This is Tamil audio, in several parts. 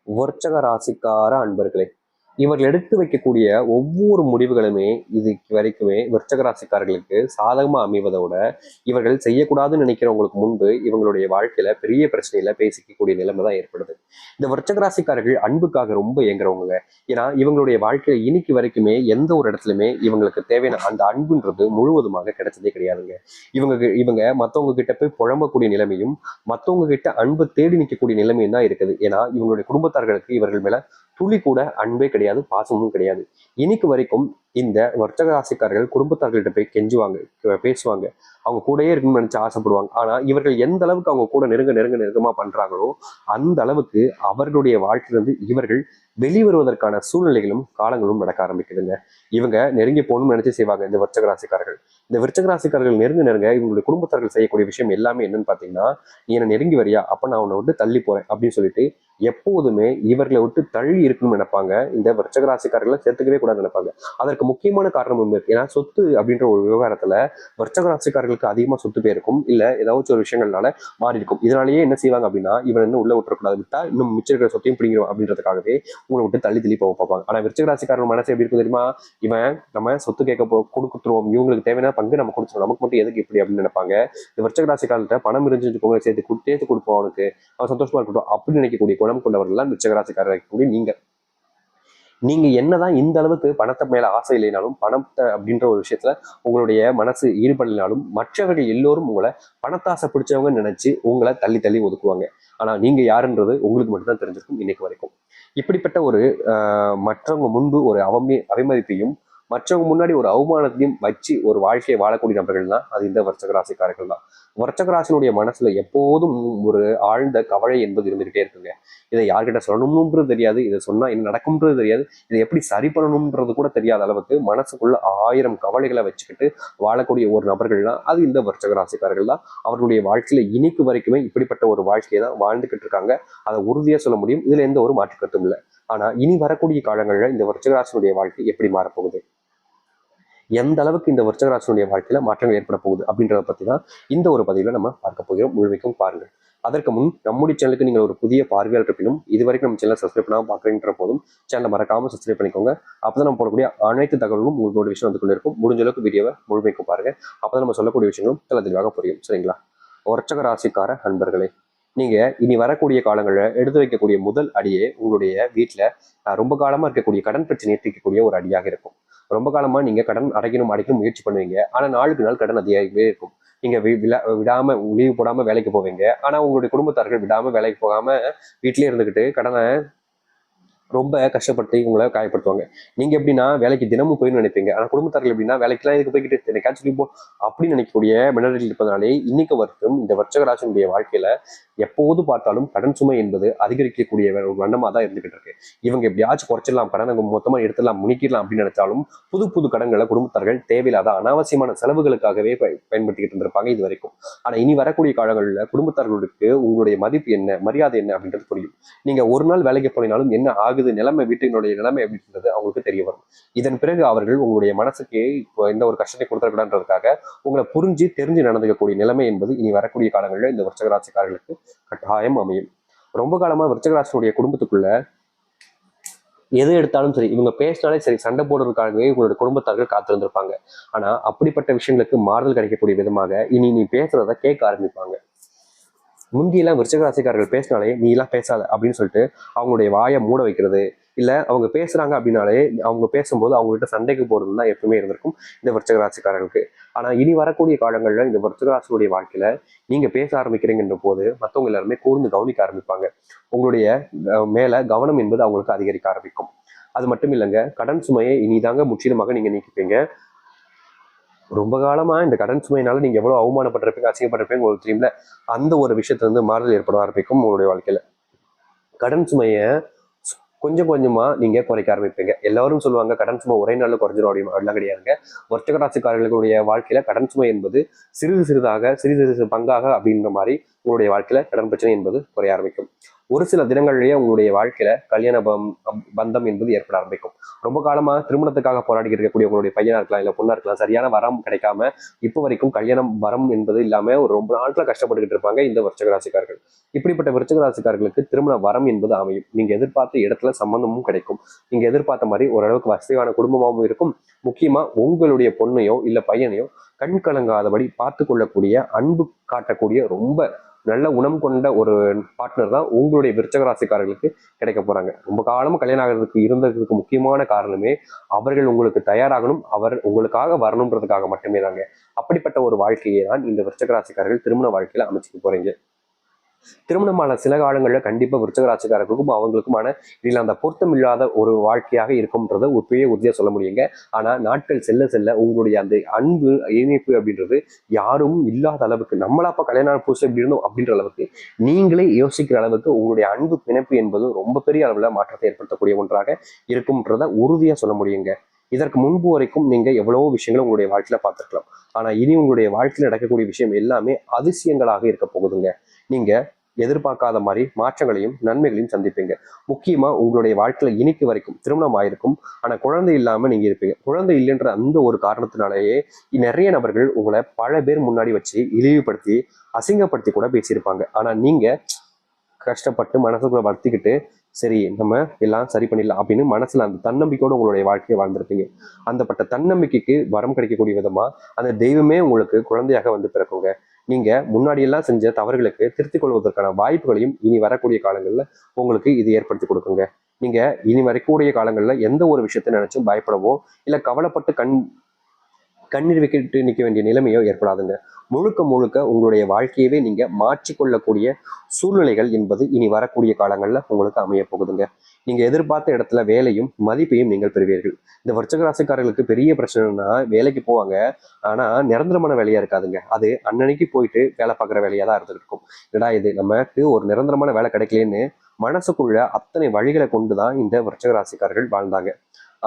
விருச்சக ராசிக்கார அன்பர்களே, இவர்கள் எடுத்து வைக்கக்கூடிய ஒவ்வொரு முடிவுகளுமே இதுக்கு வரைக்குமே விருச்சக ராசிக்காரர்களுக்கு சாதகமா அமைவதோட, இவர்கள் செய்யக்கூடாதுன்னு நினைக்கிறவங்களுக்கு முன்பு இவங்களுடைய வாழ்க்கையில பெரிய பிரச்சனையில பேசிக்கக்கூடிய நிலைமை தான் ஏற்படுது. இந்த விருச்சக ராசிக்காரர்கள் அன்புக்காக ரொம்ப ஏங்குறவங்க. ஏன்னா இவங்களுடைய வாழ்க்கையில இன்னைக்கு வரைக்குமே எந்த ஒரு இடத்துலயுமே இவங்களுக்கு தேவையான அந்த அன்புன்றது முழுவதுமாக கிடைச்சதே கிடையாதுங்க. இவங்க மத்தவங்க கிட்ட போய் புழம்பக்கூடிய நிலைமையும், மத்தவங்க கிட்ட அன்பு தேடி நிற்கக்கூடிய நிலைமையும் தான் இருக்குது. ஏன்னா இவங்களுடைய குடும்பத்தார்களுக்கு இவர்கள் மேல துளி கூட அன்பே கிடையாது, பாசமும் கிடையாது. இன்னைக்கு வரைக்கும் இந்த வர்த்தக ராசிக்காரர்கள் குடும்பத்தார்கள்ட்ட போய் கெஞ்சுவாங்க, பேசுவாங்க, அவங்க கூடயே இருக்கணும்னு நினைச்சு ஆசைப்படுவாங்க. ஆனா இவர்கள் எந்த அளவுக்கு அவங்க கூட நெருக்கமா பண்றாங்களோ அந்த அளவுக்கு அவர்களுடைய வாழ்க்கையிலிருந்து இவர்கள் வெளிவருவதற்கான சூழ்நிலைகளும் காலங்களும் நடக்க ஆரம்பிக்குதுங்க. இவங்க நெருங்கி போகணும்னு நினைச்சு செய்வாங்க இந்த விருச்சக ராசிக்காரர்கள். இந்த விருச்சக ராசிக்காரர்கள் நெருங்க இவங்களுடைய குடும்பத்தார்கள் செய்யக்கூடிய விஷயம் எல்லாமே என்னன்னு பாத்தீங்கன்னா, நீ என்ன நெருங்கி வரியா, அப்ப நான் உன்னை விட்டு தள்ளி போறேன் அப்படின்னு சொல்லிட்டு எப்போதுமே இவர்களை விட்டு தள்ளி இருக்கணும்னு நினைப்பாங்க. இந்த விருச்சக ராசிக்காரர்களை சேர்த்துக்கவே கூடாதுன்னு நினைப்பாங்க. அதற்கு முக்கியமான காரணமும் இருக்கு. ஏன்னா சொத்து அப்படின்ற ஒரு விவகாரத்துல விருச்சக ராசிக்காரர்களுக்கு அதிகமா சொத்து போயிருக்கும், இல்ல ஏதாச்சும் ஒரு விஷயங்கள்னால மாறி இருக்கும். இதனாலேயே என்ன செய்வாங்க அப்படின்னா, இவன் இன்னும் உள்ள விட்டுறக்கூடாது, விட்டா இன்னும் மிச்சம் இருக்கிற சொத்தையும் பிடிக்கிறோம் அப்படின்றதுக்காகவே உங்களை விட்டு தள்ளி போக பார்ப்பாங்க. ஆனா விருச்சிக ராசிக்காரன் மனசு எப்படி இருக்கும் தெரியுமா? இவன் நம்ம சொத்து கொடுத்துருவோம், இவங்களுக்கு தேவையான பங்கு நம்ம கொடுத்துருவோம், நமக்கு மட்டும் எதுக்கு இப்படி அப்படின்னு நினைப்பாங்க. இந்த விருச்சிக ராசிக்காரர்கிட்ட பணம் இருந்துச்சு சேர்த்து கொடுப்போம், அவனுக்கு அவன் சந்தோஷமா இருக்கட்டும் அப்படின்னு நினைக்கக்கூடிய குணம் கொண்டவர்கள் எல்லாம் விருச்சிக ராசிக்காரர் இருக்கக்கூடிய நீங்க என்னதான் இந்த அளவுக்கு பணத்தை மேல ஆசை இல்லைனாலும், பணத்தை அப்படின்ற ஒரு விஷயத்துல உங்களுடைய மனசு ஈடுபடலினாலும், மற்றவர்கள் எல்லோரும் உங்களை பணத்தாசை பிடிச்சவங்க நினைச்சு உங்களை தள்ளி ஒதுக்குவாங்க. ஆனா நீங்க யாருன்றது உங்களுக்கு மட்டும்தான் தெரிஞ்சிருக்கும் இன்னைக்கு வரைக்கும். இப்படிப்பட்ட ஒரு மற்றவங்க முன்பு ஒரு அவமதிப்பையும், மற்றவங்க முன்னாடி ஒரு அவமானத்தையும் வச்சு ஒரு வாழ்க்கையை வாழக்கூடிய நபர்கள் தான் அது இந்த விருச்சிக ராசிக்காரர்கள் தான். விருச்சிக ராசினுடைய மனசுல எப்போதும் ஒரு ஆழ்ந்த கவலை என்பது இருந்துகிட்டே இருக்குங்க. இதை யார்கிட்ட சொல்லணும்ன்றது தெரியாது, இதை சொன்னா என்ன நடக்கும்ன்றது தெரியாது, இதை எப்படி சரி பண்ணணும்ன்றது கூட தெரியாத அளவுக்கு மனசுக்குள்ள 1000 கவலைகளை வச்சுக்கிட்டு வாழக்கூடிய ஒரு நபர்கள்லாம் அது இந்த விருச்சிக ராசிக்காரர்கள் தான். அவர்களுடைய வாழ்க்கையில இன்னைக்கு வரைக்குமே இப்படிப்பட்ட ஒரு வாழ்க்கையை தான் வாழ்ந்துகிட்டு இருக்காங்க. அதை உறுதியா சொல்ல முடியும். இதுல எந்த ஒரு மாற்று கருத்தும் இல்லை. ஆனா இனி வரக்கூடிய காலங்களில் இந்த விருச்சிக ராசினுடைய வாழ்க்கை எப்படி மாறப்போகுது, எந்த அளவுக்கு இந்த விருச்சிக ராசினுடைய வாழ்க்கையில மாற்றங்கள் ஏற்பட போகுது அப்படின்றத பத்தி தான் இந்த ஒரு பதிவில் நம்ம பார்க்க போகிறோம். முழுமைக்கும் பாருங்கள். அதற்கு முன் நம்முடைய சேனலுக்கு நீங்கள் ஒரு புதிய பார்வையாளர் இருப்பினும் இதுவரைக்கும் நம்ம சேனலை சப்ஸ்கிரைப் பண்ணாமல் பார்க்குறீன்ற போதும் சேனலை மறக்காம சப்ஸ்கிரைப் பண்ணிக்கோங்க. அப்பதான் நம்ம போடக்கூடிய அனைத்து தகவலும் உங்களோட விஷயம் வந்து கொண்டு இருக்கும். முடிஞ்ச அளவுக்கு வீடியோவை முழுமைக்கும் பாருங்க. அப்பதான் நம்ம சொல்லக்கூடிய விஷயங்களும் தெளிவாக புரியும். சரிங்களா? விருச்சிக ராசிக்கார அன்பர்களே, நீங்க இனி வரக்கூடிய காலங்களில் எடுத்து வைக்கக்கூடிய முதல் அடியே உங்களுடைய வீட்டுல ரொம்ப காலமா இருக்கக்கூடிய கடன் பிரச்சனையை தீர்க்கக்கூடிய ஒரு அடியாக இருக்கும். ரொம்ப காலமா நீங்க கடன் அடைக்கணும் முயற்சி பண்ணுவீங்க. ஆனா நாளுக்கு நாள் கடன் அதிகமாகவே இருக்கும். நீங்க விடாம லீவு போடாம வேலைக்கு போவீங்க. ஆனா உங்களுடைய குடும்பத்தார்கள் விடாம வேலைக்கு போகாம வீட்டிலேயே இருந்துகிட்டு கடனை ரொம்ப கஷ்டப்பட்டு உங்களை காயப்படுத்துவாங்க. நீங்க எப்படின்னா வேலைக்கு தினமும் போயின்னு நினைப்பீங்க. ஆனா குடும்பத்தார்கள் எப்படின்னா வேலைக்கெல்லாம் இதுக்கு போய்கிட்டு என்னைக்காச்சும் போ அப்படின்னு நினைக்கக்கூடிய மெனரில் இருப்பதனாலே இன்னைக்கு வரைக்கும் இந்த விருச்சிக ராசியினுடைய வாழ்க்கையில எப்போது பார்த்தாலும் கடன் சுமை என்பது அதிகரிக்கக்கூடிய ஒரு வண்ணமா தான் இருந்துகிட்டு இருக்கு. இவங்க எப்படியாச்சும் குறைச்சிடலாம், கடனை மொத்தமா எடுத்துடலாம், முனிக்கிடலாம் அப்படின்னு நினைச்சாலும் புது கடன்களை குடும்பத்தார்கள் தேவையில்லாத அனாவசியமான செலவுகளுக்காகவே பயன்படுத்திக்கிட்டு இருந்திருப்பாங்க இது வரைக்கும். ஆனா இனி வரக்கூடிய காலங்களில் குடும்பத்தார்களுக்கு உங்களுடைய மதிப்பு என்ன, மரியாதை என்ன அப்படின்றது புரியும். நீங்க ஒரு நாள் வேலைக்கு போனாலும் என்ன ஆகுது, நிலைமை வீட்டினுடைய நிலைமை அப்படின்றது அவங்களுக்கு தெரிய வரும். இதன் பிறகு அவர்கள் உங்களுடைய மனசுக்கு இப்போ எந்த ஒரு கஷ்டத்தை கொடுத்துடக்கூடாதுன்றதுக்காக உங்களை புரிஞ்சு தெரிஞ்சு நடந்துக்கக்கூடிய நிலைமை என்பது இனி வரக்கூடிய காலங்களில் இந்த விருச்சிக ராசிக்காரர்களுக்கு கட்டாயம் அமையும். ரொம்ப காலமா விருச்சிக ராசியினுடைய குடும்பத்துக்குள்ள எது எடுத்தாலும் சரி, இவங்க பேசினாலே சரி, சண்டை போடுறதுக்காகவே உங்களுடைய குடும்பத்தார்கள் காத்திருந்திருப்பாங்க. ஆனா அப்படிப்பட்ட விஷயங்களுக்கு மாறுதல் கிடைக்கக்கூடிய விதமாக இனி நீ பேசுறத கேட்க ஆரம்பிப்பாங்க. முந்தியெல்லாம் விருச்சிக ராசிக்காரர்கள் பேசினாலே நீ எல்லாம் பேசாத அப்படின்னு சொல்லிட்டு அவங்களுடைய வாயை மூட வைக்கிறது, இல்ல அவங்க பேசுறாங்க அப்படின்னாலே அவங்க பேசும்போது அவங்க கிட்ட சண்டைக்கு போறதுன்னு தான் எப்பவுமே இருந்திருக்கும் இந்த விருச்சிக ராசிக்காரர்களுக்கு. ஆனா இனி வரக்கூடிய காலங்கள்ல இந்த விருச்சிக ராசியுடைய வாழ்க்கையில நீங்க பேச ஆரம்பிக்கிறீங்கன்ற போது மற்றவங்க எல்லாருமே கூர்ந்து கவனிக்க ஆரம்பிப்பாங்க. உங்களுடைய மேல கவனம் என்பது அவங்களுக்கு அதிகரிக்க ஆரம்பிக்கும். அது மட்டும் இல்லைங்க, கடன் சுமையை இனிதாங்க முற்றிலுமாக நீங்க நீக்கிப்பீங்க. ரொம்ப காலமா இந்த கடன் சுமையினால நீங்க எவ்வளவு அவமானப்பட்டிருப்பீங்க, அசிங்கப்பட்டிருப்பீங்க உங்களுக்கு தெரியும்ல. அந்த ஒரு விஷயத்துல இருந்து மாறுதல் ஏற்பட ஆரம்பிக்கும் உங்களுடைய வாழ்க்கையில. கடன் சுமையை கொஞ்சம் கொஞ்சமா நீங்க குறைக்க ஆரம்பிப்பீங்க. எல்லாரும் சொல்லுவாங்க கடன் சுமை ஒரே நாள்ல குறைஞ்சிடும் அப்படின்னு. அப்படிலாம் கிடையாதுங்க. விருச்சிக ராசிக்காரர்களுடைய வாழ்க்கையில கடன் சுமை என்பது சிறிது சிறிது பங்காக அப்படின்ற மாதிரி உங்களுடைய வாழ்க்கையில கடன் பிரச்சனை என்பது குறைய ஆரம்பிக்கும். ஒரு சில தினங்களிலேயே உங்களுடைய வாழ்க்கையில கல்யாண பந்தம் என்பது ஏற்பட ஆரம்பிக்கும். ரொம்ப காலமா திருமணத்துக்காக போராடி இருக்கக்கூடிய உங்களுடைய பையனா இருக்கலாம், இல்ல பொண்ணா இருக்கலாம், சரியான வரம் கிடைக்காம இப்போ வரைக்கும் கல்யாணம் வரம் என்பது இல்லாம ஒரு ரொம்ப நாட்கள கஷ்டப்பட்டுக்கிட்டு இருப்பாங்க இந்த விருச்சிக ராசிக்காரர்கள். இப்படிப்பட்ட விருச்சிக ராசிக்காரர்களுக்கு திருமண வரம் என்பது அமையும். நீங்க எதிர்பார்த்த இடத்துல சம்பந்தமும் கிடைக்கும். நீங்க எதிர்பார்த்த மாதிரி ஓரளவுக்கு வசதியான குடும்பமாகவும் இருக்கும். முக்கியமா உங்களுடைய பொண்ணையோ இல்ல பையனையோ கண் கலங்காதபடி பார்த்து கொள்ளக்கூடிய, அன்பு காட்டக்கூடிய, ரொம்ப நல்ல குணம் கொண்ட ஒரு பார்ட்னர் தான் உங்களுடைய விருச்சக ராசிக்காரர்களுக்கு கிடைக்க போறாங்க. ரொம்ப காலமா கல்யாணம் ஆகிறதுக்கு இருந்ததுக்கு முக்கியமான காரணமே அவர்கள் உங்களுக்கு தயாராகணும், அவர் உங்களுக்காக வரணுன்றதுக்காக மட்டுமே தாங்க. அப்படிப்பட்ட ஒரு வாழ்க்கையை தான் இந்த விருச்சக ராசிக்காரர்கள் திருமண வாழ்க்கையில அமைச்சுக்க போறீங்க. திருமணமான சில காலங்களில் கண்டிப்பா விருச்சக ராசிக்காரர்களுக்கும் அவங்களுக்குமான இதில் அந்த பொருத்தம் இல்லாத ஒரு வாழ்க்கையாக இருக்கும்ன்றத உறுதியே உறுதியா சொல்ல முடியுங்க. ஆனா நாட்கள் செல்ல செல்ல உங்களுடைய அந்த அன்பு இணைப்பு அப்படின்றது யாரும் இல்லாத அளவுக்கு, நம்மளாப்பா கல்யாணம் புதுசு எப்படி இருந்தோம் அப்படின்ற அளவுக்கு நீங்களே யோசிக்கிற அளவுக்கு உங்களுடைய அன்பு பிணைப்பு என்பது ரொம்ப பெரிய அளவுல மாற்றத்தை ஏற்படுத்தக்கூடிய ஒன்றாக இருக்கும்ன்றத உறுதியா சொல்ல முடியுங்க. இதற்கு முன்பு வரைக்கும் நீங்க எவ்வளவோ விஷயங்களை உங்களுடைய வாழ்க்கையில பார்த்துருக்கலாம். ஆனா இனி உங்களுடைய வாழ்க்கையில நடக்கக்கூடிய விஷயம் எல்லாமே அதிசயங்களாக இருக்க போகுதுங்க. நீங்க எதிர்பார்க்காத மாதிரி மாற்றங்களையும் நன்மைகளையும் சந்திப்பீங்க. முக்கியமா உங்களுடைய வாழ்க்கையில இன்னைக்கு வரைக்கும் திருமணம் ஆயிருக்கும், ஆனா குழந்தை இல்லாம நீங்க இருப்பீங்க. குழந்தை இல்லைன்ற அந்த ஒரு காரணத்தினாலேயே நிறைய நபர்கள் உங்களை பல பேர் முன்னாடி வச்சு இழிவுபடுத்தி அசிங்கப்படுத்தி கூட பேசியிருப்பாங்க. ஆனா நீங்க கஷ்டப்பட்டு மனசுக்குள்ள வளர்த்திக்கிட்டு சரி நம்ம எல்லாம் சரி பண்ணிடலாம் அப்படின்னு மனசுல அந்த தன்னம்பிக்கையோட உங்களுடைய வாழ்க்கையை வாழ்ந்திருப்பீங்க. அந்தப்பட்ட தன்னம்பிக்கைக்கு வரம் கிடைக்கக்கூடிய விதமா அந்த தெய்வமே உங்களுக்கு குழந்தையாக வந்து பிறக்குங்க. நீங்க முன்னாடி எல்லாம் செஞ்ச தவறுகளுக்கு திருத்திக் கொள்வதற்கான வாய்ப்புகளையும் இனி வரக்கூடிய காலங்கள்ல உங்களுக்கு இது ஏற்படுத்தி கொடுக்குங்க. நீங்க இனி வரக்கூடிய காலங்கள்ல எந்த ஒரு விஷயத்தை நினைச்சும் பயப்படவோ இல்ல கவலைப்பட்டு கண்ணீர் வைக்கிட்டு நிற்க வேண்டிய நிலைமையோ ஏற்படாதுங்க. முழுக்க முழுக்க உங்களுடைய வாழ்க்கையவே நீங்க மாற்றிக்கொள்ளக்கூடிய சூழ்நிலைகள் என்பது இனி வரக்கூடிய காலங்கள்ல உங்களுக்கு அமைய போகுதுங்க. நீங்க எதிர்பார்த்த இடத்துல வேலையும் மதிப்பையும் நீங்கள் பெறுவீர்கள். இந்த விருச்சிக ராசிக்காரர்களுக்கு பெரிய பிரச்சனைனா வேலைக்கு போவாங்க, ஆனா நிரந்தரமான வேலையா இருக்காதுங்க. அது அன்னன்னைக்கு போயிட்டு வேலை பார்க்குற வேலையா தான் இருந்துட்டு இருக்கும். ஏடா இது நமக்கு ஒரு நிரந்தரமான வேலை கிடைக்கலன்னு மனசுக்குள்ள அத்தனை வழிகளை கொண்டுதான் இந்த விருச்சிக ராசிக்காரர்கள் வாழ்ந்தாங்க.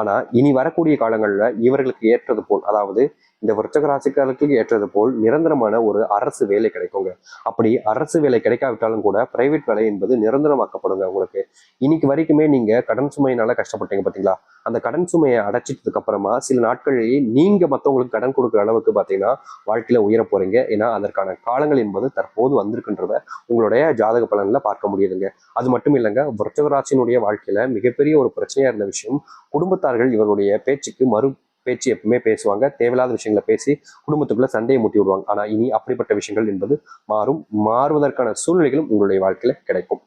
ஆனா இனி வரக்கூடிய காலங்கள்ல இவர்களுக்கு ஏற்றது போல், அதாவது இந்த விருச்சிக ராசிக்காரர்களுக்கு ஏற்றது போல் நிரந்தரமான ஒரு அரசு வேலை கிடைக்குங்க. அப்படி அரசு வேலை கிடைக்காவிட்டாலும் கூட பிரைவேட் வேலை என்பது நிரந்தரமாக்கப்படுங்க உங்களுக்கு. இன்னைக்கு வரைக்குமே நீங்க கடன் சுமையினால கஷ்டப்பட்டீங்க பாத்தீங்களா, அந்த கடன் சுமையை அடைச்சிட்டதுக்கு அப்புறமா சில நாட்களிலேயே நீங்க மற்றவங்களுக்கு கடன் கொடுக்குற அளவுக்கு பாத்தீங்கன்னா வாழ்க்கையில உயர போறீங்க. ஏன்னா அதற்கான காலங்கள் என்பது தற்போது வந்திருக்குன்றத உங்களுடைய ஜாதக பலன்ல பார்க்க முடியுதுங்க. அது மட்டும் இல்லைங்க, விருச்சிக ராசியினுடைய வாழ்க்கையில மிகப்பெரிய ஒரு பிரச்சனையா இருந்த விஷயம், குடும்பத்தார்கள் இவருடைய பேச்சுக்கு பேச்சு எப்பவுமே பேசுவாங்க. தேவையில்லாத விஷயங்களை பேசி குடும்பத்துக்குள்ள சண்டையை மூட்டி விடுவாங்க. ஆனா இனி அப்படிப்பட்ட விஷயங்கள் என்பது மாறுவதற்கான சூழ்நிலைகளும் உங்களுடைய வாழ்க்கையில கிடைக்கும்.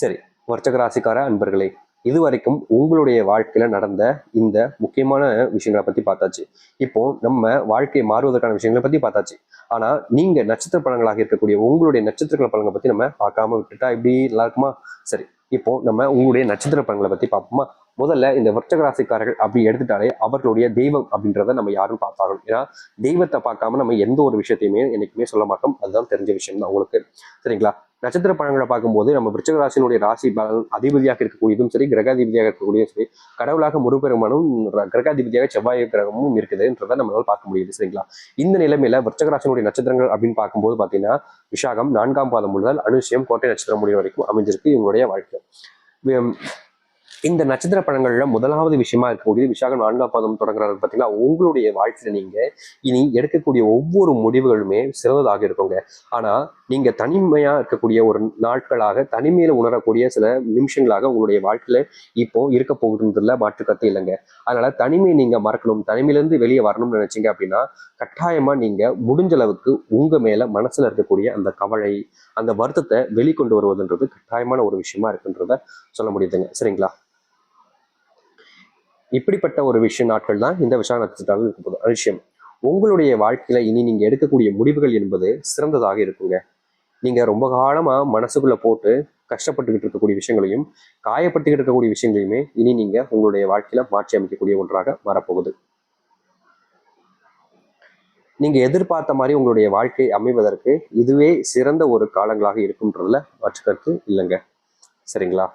சரி, விருச்சிக ராசிக்கார அன்பர்களே, இதுவரைக்கும் உங்களுடைய வாழ்க்கையில நடந்த இந்த முக்கியமான விஷயங்களை பத்தி பார்த்தாச்சு. இப்போ நம்ம வாழ்க்கையை மாறுவதற்கான விஷயங்களை பத்தி பார்த்தாச்சு. ஆனா நீங்க நட்சத்திர பலன்களாக இருக்கக்கூடிய உங்களுடைய நட்சத்திர பலன்களை பத்தி நம்ம பார்க்காம விட்டுட்டா இப்படி நல்லா இருக்குமா? சரி, இப்போ நம்ம உங்களுடைய நட்சத்திர பலன்களை பத்தி பார்ப்போமா? முதல்ல இந்த விருச்சிக ராசிக்காரர்கள் அப்படி எடுத்துட்டாலே அவர்களுடைய தெய்வம் அப்படின்றத நம்ம யாரும் பார்த்தாகணும். ஏன்னா தெய்வத்தை பார்க்காம நம்ம எந்த ஒரு விஷயத்தையுமே என்னைக்குமே சொல்ல மாட்டோம். அதுதான் தெரிஞ்ச விஷயம் தான் உங்களுக்கு. சரிங்களா? நட்சத்திர பலன்களை பார்க்கும்போது நம்ம விருச்சிக ராசியினுடைய ராசி பலன் அதிபதியாக இருக்கக்கூடியதும் சரி, கிரகாதிபதியாக இருக்கக்கூடியதும் சரி, கடவுளாக முருகப்பெருமானும் கிரகாதிபதியாக செவ்வாய் கிரகமும் இருக்குதுன்றதை நம்மளால பார்க்க முடியுது. சரிங்களா? இந்த நிலைமையில விருச்சிக ராசியினுடைய நட்சத்திரங்கள் அப்படின்னு பார்க்கும்போது பார்த்தீங்கன்னா விஷாகம் 4ஆம் பாதம் முதல் அனுஷயம் கோட்டை நட்சத்திரம் முடிவு வரைக்கும் அமைஞ்சிருக்கு இவங்களுடைய வாழ்க்கை. இந்த நட்சத்திர பலன்கள்ல முதலாவது விஷயமா இருக்கக்கூடியது விஷாகம் 4ஆம் பாதம் தொடங்குறது பார்த்தீங்கன்னா உங்களுடைய வாழ்க்கையில நீங்க இனி எடுக்கக்கூடிய ஒவ்வொரு முடிவுகளுமே சிறந்ததாக இருக்குங்க. ஆனா நீங்க தனிமையா இருக்கக்கூடிய ஒரு நாட்களாக தனிமையில உணரக்கூடிய சில நிமிஷங்களாக உங்களுடைய வாழ்க்கையில இப்போ இருக்க போகுதுல மாற்றுக்கத்து இல்லைங்க. அதனால தனிமையை நீங்க மறக்கணும், தனிமையிலிருந்து வெளியே வரணும்னு நினைச்சீங்க அப்படின்னா கட்டாயமா நீங்க முடிஞ்ச அளவுக்கு உங்க மேல மனசுல இருக்கக்கூடிய அந்த கவலை, அந்த வருத்தத்தை வெளிக்கொண்டு வருவதுன்றது கட்டாயமான ஒரு விஷயமா இருக்குன்றத சொல்ல முடியுதுங்க. சரிங்களா? இப்படிப்பட்ட ஒரு நாட்கள் தான் இந்த விஷாக நட்சத்திரம் இருக்க போகுது. விஷயம் உங்களுடைய வாழ்க்கையில இனி நீங்க எடுக்கக்கூடிய முடிவுகள் என்பது சிறந்ததாக இருக்குங்க. நீங்க ரொம்ப காலமா மனசுக்குள்ள போட்டு கஷ்டப்பட்டுக்கிட்டு இருக்கக்கூடிய விஷயங்களையும் காயப்பட்டுக்கிட்டு இருக்கக்கூடிய விஷயங்களையுமே இனி நீங்க உங்களுடைய வாழ்க்கையில மாற்றி அமைக்கக்கூடிய ஒன்றாக வரப்போகுது. நீங்க எதிர்பார்த்த மாதிரி உங்களுடைய வாழ்க்கை அமைவதற்கு இதுவே சிறந்த ஒரு காலங்களாக இருக்கும்ன்றதுல மாற்று கருத்து இல்லைங்க. சரிங்களா?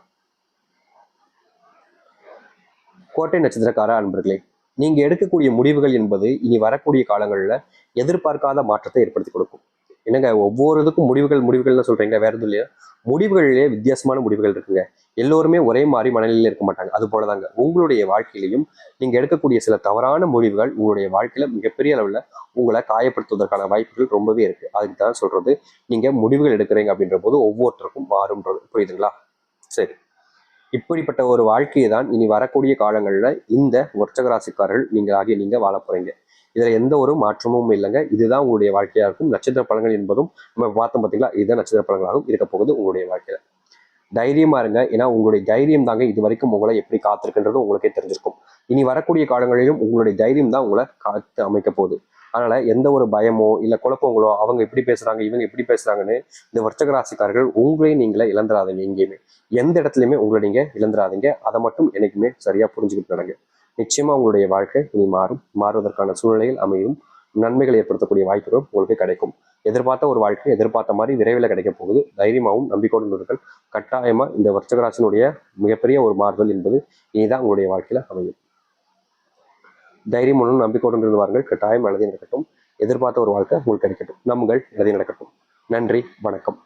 கோட்டை நட்சத்திரக்கார அன்பர்களே, நீங்க எடுக்கக்கூடிய முடிவுகள் என்பது இனி வரக்கூடிய காலங்களில் எதிர்பார்க்காத மாற்றத்தை ஏற்படுத்தி கொடுக்கும். என்னங்க ஒவ்வொரு இதுக்கும் முடிவுகள்னு சொல்றீங்க, வேற எதுவும் இல்லையா? முடிவுகளிலேயே வித்தியாசமான முடிவுகள் இருக்குங்க. எல்லோருமே ஒரே மாதிரி மனநிலையில இருக்க மாட்டாங்க. அது போலதாங்க உங்களுடைய வாழ்க்கையிலையும் நீங்க எடுக்கக்கூடிய சில தவறான முடிவுகள் உங்களுடைய வாழ்க்கையில மிகப்பெரிய அளவுல உங்களை காயப்படுத்துவதற்கான வாய்ப்புகள் ரொம்பவே இருக்கு. அதுக்கு தான் சொல்றது, நீங்க முடிவுகள் எடுக்கிறீங்க அப்படின்ற போது ஒவ்வொருத்தருக்கும் மாறும்ன்றது. புரியுதுங்களா? சரி. இப்படிப்பட்ட ஒரு வாழ்க்கையை தான் இனி வரக்கூடிய காலங்கள்ல இந்த விருச்சிக ராசிக்காரர்கள் நீங்க வாழ போறீங்க. இதுல எந்த ஒரு மாற்றமும் இல்லைங்க. இதுதான் உங்களுடைய வாழ்க்கையா இருக்கும். நட்சத்திர பலன்கள் என்பதும் நம்ம பார்த்தோம் பார்த்தீங்களா, இதுதான் நட்சத்திர பலன்களாகவும் இருக்க போகுது உங்களுடைய வாழ்க்கையில. தைரியமா இருங்க. ஏன்னா உங்களுடைய தைரியம் தாங்க இது வரைக்கும் உங்களை எப்படி காத்திருக்குன்றது உங்களுக்கே தெரிஞ்சிருக்கும். இனி வரக்கூடிய காலங்களிலும் உங்களுடைய தைரியம் தான் உங்களை காத்து அமைக்க போகுது. அதனால எந்த ஒரு பயமோ இல்ல குழப்பங்களோ, அவங்க இப்படி பேசுறாங்க இவங்க இப்படி பேசுறாங்கன்னு இந்த விருச்சிக ராசிக்காரர்கள் உங்களையும் நீங்களே இழந்துடாதீங்க. எங்கேயுமே எந்த இடத்துலையுமே உங்களை நீங்க இழந்துடாதீங்க. அதை மட்டும் என்னைக்குமே சரியா புரிஞ்சுக்கிட்டு நடங்க. நிச்சயமா உங்களுடைய வாழ்க்கை இனி மாறுவதற்கான சூழ்நிலைகள் அமையும். நன்மைகள் ஏற்படுத்தக்கூடிய வாய்ப்புகளும் உங்களுக்கு கிடைக்கும். எதிர்பார்த்த ஒரு வாழ்க்கை எதிர்பார்த்த மாதிரி விரைவில் கிடைக்க போகுது. தைரியமாகவும் நம்பிக்கையோடு இருங்கள். கட்டாயமா இந்த விருச்சிக ராசியினுடைய மிகப்பெரிய ஒரு மாறுதல் என்பது இனிதான் உங்களுடைய வாழ்க்கையில அமையும். தைரியமுடன் நம்பிக்கையுடன் இருந்து வாருங்கள். கட்டாயம் நல்லதே நடக்கட்டும். எதிர்பார்த்த ஒரு வாழ்க்கை உங்களுக்கு கிடைக்கட்டும். நம்புங்கள், நல்லதே நடக்கட்டும். நன்றி, வணக்கம்.